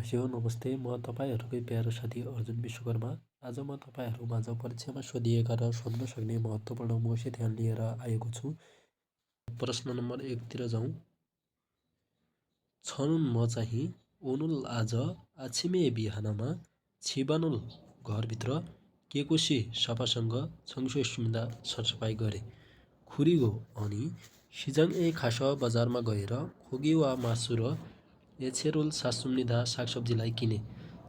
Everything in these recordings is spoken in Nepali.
हस्यो नमस्ते। म तपाईँहरूकै प्यारो साथी अर्जुन विश्वकर्मा। आज म तपाईँहरूमाझ परीक्षामा सोधिएका र सोध्न सक्ने महत्त्वपूर्ण मोसे ध्यान लिएर आएको छु। प्रश्न नम्बर 1 तिर जाउँ। छनुन म चाहिँ ओनुल आज आछिमे बिहानमा छिबानुल घरभित्र केकुसी सफासँग छङ्सो सुम्दा सरसफाइ गरे। खुरिगो अनि सिजाङ ए खास बजारमा गएर खोगी वा मासु र एछेरोल सासुम्निदा सागसब्जीलाई किने।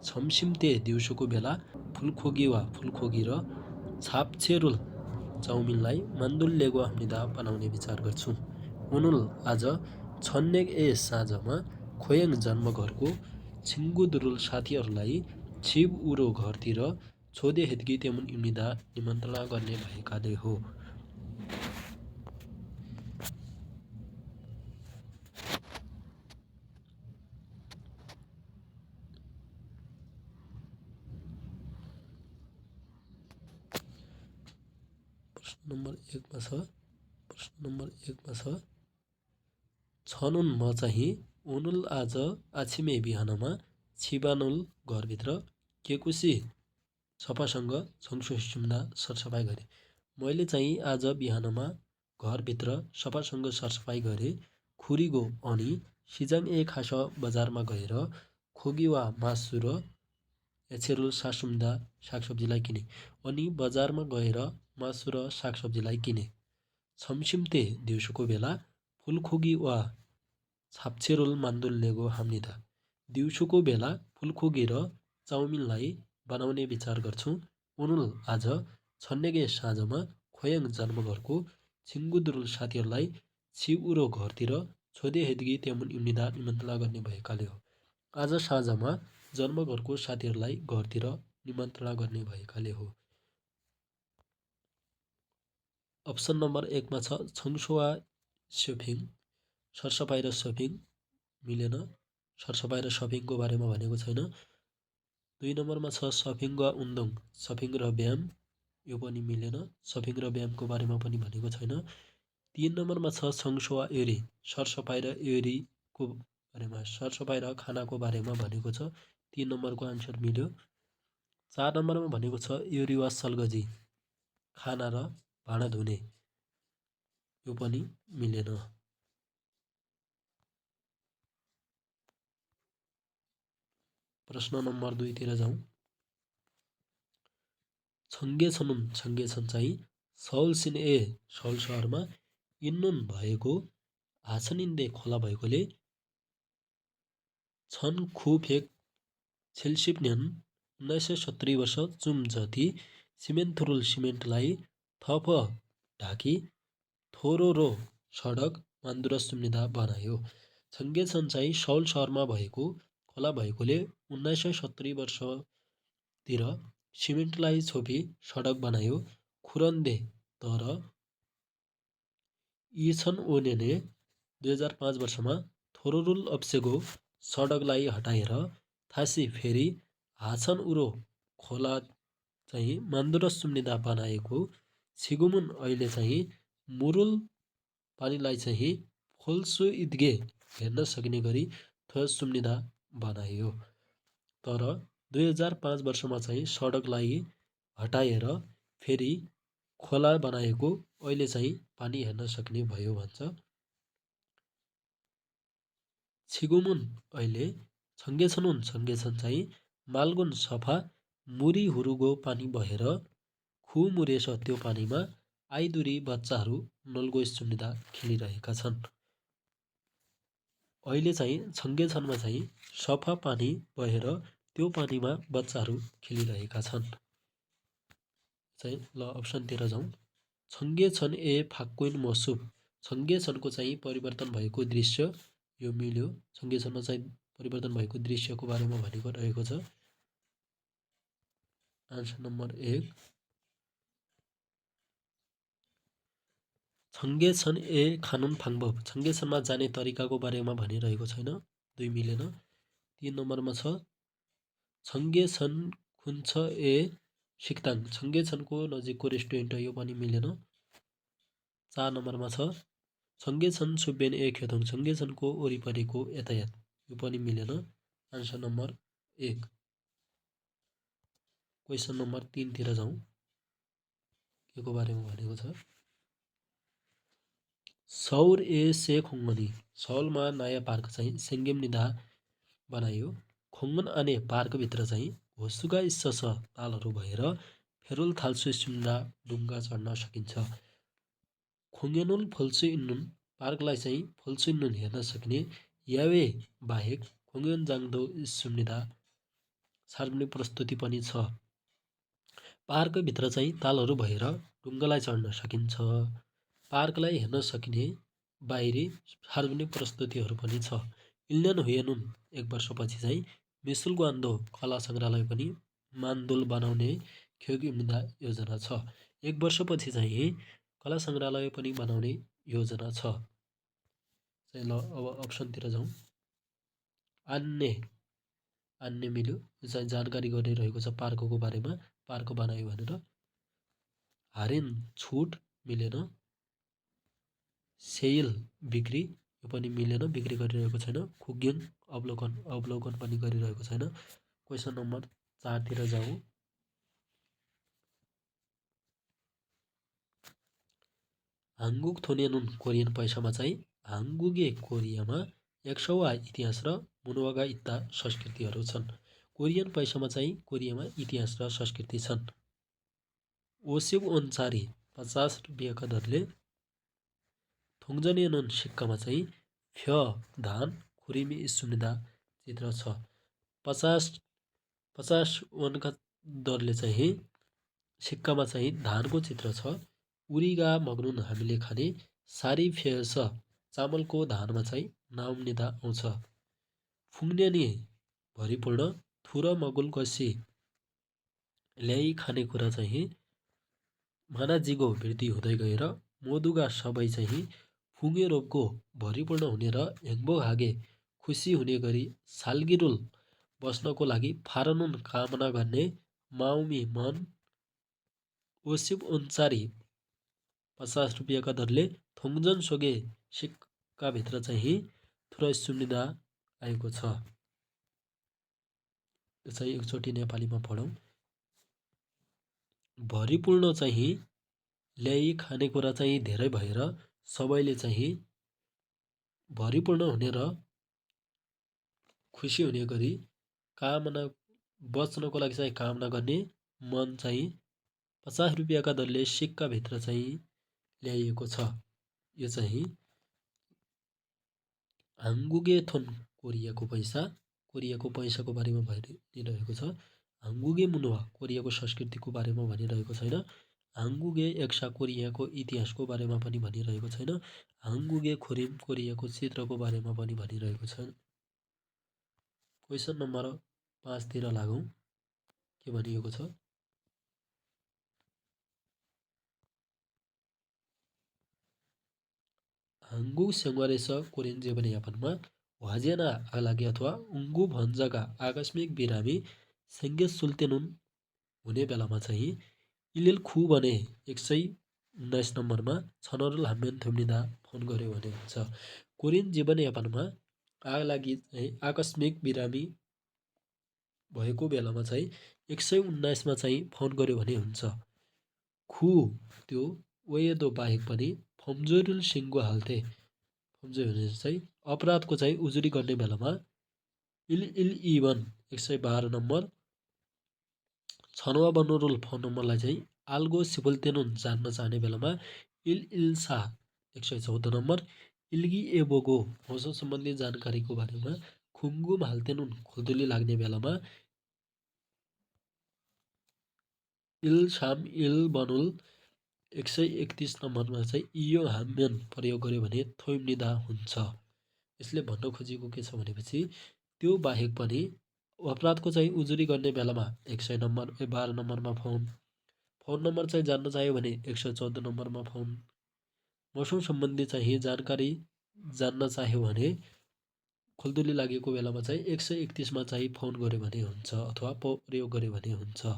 छमसिम्ते दिउँसोको बेला फुलखोगी वा फुलखोगी र छापछेरुल चाउमिनलाई मान्दुल लेगो हम्निदा बनाउने विचार गर्छु। ओनुल आज छन्नेग ए साँझमा खोयाङ जन्मघरको छिङ्गुदुरुल साथीहरूलाई छिब उरो घरतिर छोदे हेदगी तेमुन इम्निदा निमन्त्रणा गर्ने भएकाले हो। प्रश्न नम्बर 1 मा छ छनुन म चाहिँ ओनुल आज आछिमे बिहानमा छिबानुल घरभित्र केकुसी सफासँग छङ्सो सुम्दा सरसफाइ गरे। मैले चाहिँ आज बिहानमा घरभित्र सफासँग सरसफाइ गरे। खुरिगो अनि सिजाङ ए खास बजारमा गएर खोगी वा मासु र एछेरुल सासुम्दा सागसब्जीलाई किने। अनि बजारमा गएर मासु र सागसब्जीलाई किने। छमसिम्ते दिउँसोको बेला फुलखोगी वा छापछेरुल मान्दुल लेगो हाम्निदा दिउँसोको बेला फुलखोगी र चाउमिनलाई बनाउने विचार गर्छु। ओनुल आज छन्नेगे साँझमा खोयाङ जन्मघरको छिङ्गुदुरुल साथीहरूलाई छिउरो घरतिर छोदे हेदगी तेमुन इम्निदा निमन्त्रणा गर्ने भएकाले हो। आज साँझमा जन्मघरको साथीहरूलाई घरतिर निमन्त्रणा गर्ने भएकाले हो। अप्सन नम्बर 1 मा छ छङ्सो वा सपिङ। सरसफाइ र सपिङ मिलेन। सरसफाइ र सपिङको बारेमा भनेको छैन। 2 नम्बरमा छ सपिङ वा उन्दुङ। सपिङ र व्यायाम यो पनि मिलेन। सपिङ र व्यायामको बारेमा पनि भनेको छैन। 3 नम्बरमा छ छङ्सो वा एरी। सरसफाइ र एरीको बारेमा सरसफाइ र खानाको बारेमा भनेको छ। 3 नम्बरको आन्सर मिल्यो। 4 नम्बरमा भनेको छ एरी वा सल्गजी खाना र भाँडा धुने यो पनि मिलेन। प्रश्न नम्बर 2 तिर जाउँ। छङ्गे छनुन छङ्गे छन चाहिँ सौल सिन ए सौल सहरमा इन्नुन भएको हाछनिन्दे खोला भएकोले छन खुफेक छेल्सिप्न्यान 1970 वर्ष चुम जति सिमेन्थुरुल सिमेन्टलाई थप ढाकी थोरो रो सडक मान्दुर सुम्निदा बनायो। छङ्गे छन चाहिँ सौल सहरमा भएको खोला भएकोले 1970 वर्षतिर सिमेन्टलाई छोपी सडक बनायो। खुरन्दे तर यी ओनेने 2005 वर्षमा थोरोरुल अप्सेगो सडकलाई हटाएर थासी फेरि हाछन उरो खोला चाहिँ मान्दुर सुम्निदा बनाएको छिगुमुन अहिले चाहिँ मुरुल पानीलाई चाहिँ फोल्सो इद्गे हेर्न सकिने गरी थो सुम्निदा बनायो। तर 2005 वर्षमा चाहिँ सडकलाई हटाएर फेरि खोला बनाएको अहिले चाहिँ पानी हेर्न सक्ने भयो भन्छ। छिगुमुन अहिले छङ्गे छनुन छङ्गे छन चाहिँ मालगुन सफा मुरी हुरुगो पानी बहेर खु मुरेछ त्यो पानीमा आइदुरी बच्चाहरू नलगो सुम्निदा खेलिरहेका छन्। अहिले चाहिँ छङ्गे छनमा चाहिँ सफा पानी बहेर त्यो पानीमा बच्चाहरू खेलिरहेका छन्। चाहिँ ल अप्सनतिर जाउँ। छङ्गे छन ए फाक्कुइन मसुब। छङ्गे छनको चाहिँ परिवर्तन भएको दृश्य यो मिल्यो। छङ्गे छनमा चाहिँ परिवर्तन भएको दृश्यको बारेमा भनेको रहेको छ। आन्सर नम्बर 1 छङ्गे छन ए खानुन फाङ्बब। छङ्गे छनमा जाने तरिकाको बारेमा भनिरहेको छैन। 2 मिलेन। 3 नम्बरमा छ छङ्गे छन खुन्छ ए सिक्ताङ। छङ्गे छनको नजिकको रेस्टुरेन्ट यो पनि मिलेन। 4 नम्बरमा छ छङ्गे छन सुब्बेन ए खेतुङ। छङ्गे छनको वरिपरिको यातायात यो पनि मिलेन। Answer number 1। क्वेसन नम्बर 3 तिर जाउँ। के को बारेमा भनेको छ? सौर ए से खोङ्गनी सौलमा नयाँ पार्क चाहिँ सेङ्गेमनिदा बनाइयो। खोङ्गन आने पार्कभित्र चाहिँ होसुगा इस्सस तालहरू भएर फेरुल थाल्सु सुन्दा डुङ्गा चढ्न सकिन्छ। खोङ्गेनुल फोल्सु इन्नुन पार्कलाई चाहिँ फोल्सु इन्नुन हेर्न सकिने यावे बाहेक खोङ्गेन जाङदो सुम्निदा सार्वजनिक प्रस्तुति पनि छ। पार्कभित्र चाहिँ तालहरू भएर डुङ्गालाई चढ्न सकिन्छ। पार्कलाई हेर्न सकिने बाहिरी सार्वजनिक प्रस्तुतिहरू पनि छ। इल्ल्यान हुएनुन 1 वर्षपछि चाहिँ मिसुलग्वान्दो कला सङ्ग्रहालय पनि मान्दोल बनाउने खेगिमिदा योजना छ। 1 वर्षपछि चाहिँ कला सङ्ग्रहालय पनि बनाउने योजना छ। ल अब अप्सनतिर जाउँ। आन्ने मिल्यो, यो चाहिँ जानकारी गरिरहेको छ पार्कको बारेमा, पार्क बनायो भनेर। हारेन छुट मिलेन। सेल बिक्री, यो पनि मिलेन, बिक्री गरिरहेको छैन। खुग्यन अवलोकन पनि गरिरहेको छैन। क्वेसन नम्बर 4 तिर जाउँ। हाङ्गुक थोनेनुन कोरियन पैसामा चाहिँ हाङ्गुगे कोरियामा 100 इतिहास र मुनवागा इत्ता संस्कृतिहरू छन्। कोरियन पैसामा चाहिँ कोरियामा इतिहास र संस्कृति छन्। ओसेब अनुसारी 50 रुपियाँका दरले थोङ्जनेनुन सिक्कामा चाहिँ फ्य धान खुरिमी सुनिदा चित्र छ। 50 वनका दरले चाहिँ सिक्कामा चाहिँ धानको चित्र छ। उरिगा मग्नुन हामीले खाने सारी फेस चामलको धानमा चाहिँ नाउम्निदा आउँछ। फुङ्न्यानी भरिपूर्ण थुर मगुल कसी ल्याई खानेकुरा चाहिँ मानाजिगो वृद्धि हुँदै गएर मोदुगा सबै चाहिँ फुङ्गे रोगको भरिपूर्ण हुने र हेङ्बो हागे खुसी हुने गरी सालगिरुल बस्नको लागि फारनुन कामना गर्ने माउमी मन ओसिब अनुसारी 50 रुपियाँका दरले थोङ्जन सोगे सिक्काभित्र चाहिँ थुरा सुनिदा आएको छ। यो चाहिँ एकचोटि नेपालीमा पढौँ। भरिपूर्ण चाहिँ ल्याई खानेकुरा चाहिँ धेरै भएर सबैले चाहिँ भरिपूर्ण हुने र खुसी हुने गरी कामना बच्नको लागि चाहिँ कामना गर्ने मन चाहिँ 50 रुपियाँका दरले सिक्काभित्र चाहिँ ल्याइएको छ। यो चाहिँ हाङ्गुगे थोन कोरियाको पैसाको बारेमा भनिरहेको छ। हाङ्गुगे मुनुवा कोरियाको संस्कृतिको बारेमा भनिरहेको छैन। हाङ्गुगे एक्सा कोरियाको इतिहासको बारेमा पनि भनिरहेको छैन। हाङ्गुगे खुरिम कोरियाको चित्रको बारेमा पनि भनिरहेको छैन। क्वेसन नम्बर 5 तिर लागौँ। के भनिएको छ? हाङ्गु सेङ्वारेस कोरियन जीवनयापनमा वाजेना लागि अथवा उङ्गु भन्जगा आकस्मिक बिरामी सेङ्गे सुल्तेनुन हुने बेलामा चाहिँ इलेल खु भने 119 नम्बरमा छनरुल हाम्मेन थुम्निदा फोन गर्यो भने हुन्छ। कोरियन जीवनयापनमा लागि चाहिँ आकस्मिक बिरामी भएको बेलामा चाहिँ 119मा चाहिँ फोन गर्यो भने हुन्छ। खु त्यो वेदो बाहेक पनि फम्जोरुल सिङ्गो हाल्थे। फम्जो भने चाहिँ अपराधको चाहिँ उजुरी गर्ने बेलामा इल 112 नम्बर छनवा बनुरुल फोन नम्बरलाई चाहिँ आल्गो सिपुल्तेनुन जान्न चाहने बेलामा इल्सा 114 नम्बर इल्गी एबोगो मौसम सम्बन्धी जानकारीको बारेमा खुङ्गुम हाल्तेनुन खुल्दुली लाग्ने बेलामा इल्साम इल बनुल 131 नम्बरमा चाहिँ इयो हाम्यन प्रयोग गर्यो भने थोइम्निदा हुन्छ। यसले भन्न खोजेको के छ भनेपछि त्यो बाहेक पनि अपराधको चाहिँ उजुरी गर्ने बेलामा 112 नम्बरमा फोन नम्बर चाहिँ जान्न चाह्यो भने 114 नम्बरमा फोन, मौसम सम्बन्धी चाहिँ जानकारी जान्न चाह्यो भने खुल्दुली लागेको बेलामा चाहिँ 131मा चाहिँ फोन गर्यो भने हुन्छ अथवा प्रयोग गर्यो भने हुन्छ।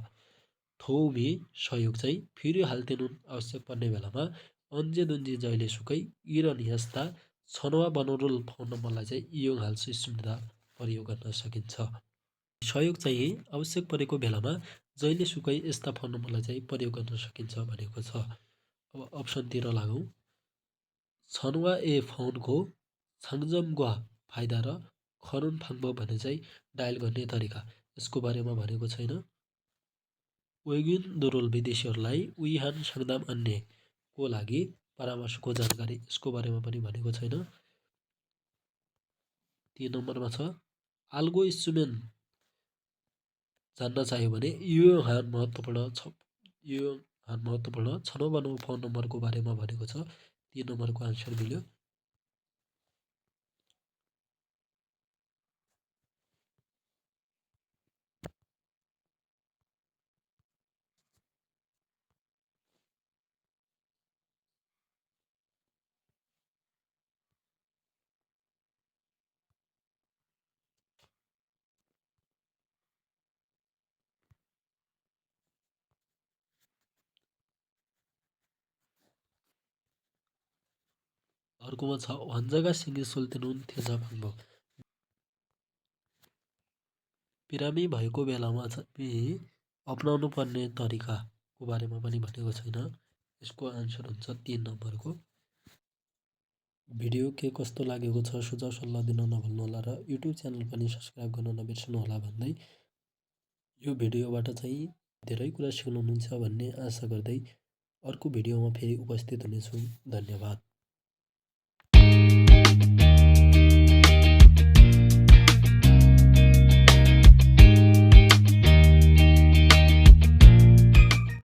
थोउमी सहयोग चाहिँ फेरि हाल्तेनुन आवश्यक पर्ने बेलामा अन्जे दुन्जी जहिले सुकै इरन यस्ता छनवा बनोरुल फोन नम्बरलाई चाहिँ इयोङ हाल्सु सुन्दा प्रयोग गर्न सकिन्छ। सहयोग चाहिँ आवश्यक परेको बेलामा जहिलेसुकै यस्ता फोन नम्बरलाई चाहिँ प्रयोग गर्न सकिन्छ भनेको छ। अब अप्सनतिर लागौँ। छनुवा ए फोनको छाङजमग्वा फाइदा र खरुन फाङ्बो भने चाहिँ डायल गर्ने तरिका, यसको बारेमा भनेको छैन। वेगिन दुरुल विदेशीहरूलाई उइहान साङदाम अन्यको लागि परामर्शको जानकारी, यसको बारेमा पनि भनेको छैन। 3 नम्बरमा छ आल्गो इन्स्ट्रुमेन्ट जान्न चाह्यो भने यो हान महत्त्वपूर्ण छनौट फोन नम्बरको बारेमा भनेको छ। 3 नम्बरको आन्सर मिल्यो। अर्कोमा छ भन्जगा सिङ्गे सुल्तेनुन थेजा भाङ्बो। बिरामी भएको बेलामा चाहिँ अपनाउनु पर्ने तरिकाको बारेमा पनि भनेको छैन। यसको आन्सर हुन्छ 3 नम्बरको। भिडियो के कस्तो लागेको छ सुझाव सल्लाह दिन नभुल्नुहोला र युट्युब च्यानल पनि सब्सक्राइब गर्न नबिर्सनुहोला भन्दै यो भिडियोबाट चाहिँ धेरै कुरा सिक्नुहुनेछ भन्ने आशा गर्दै अर्को भिडियोमा फेरि उपस्थित हुनेछु। धन्यवाद।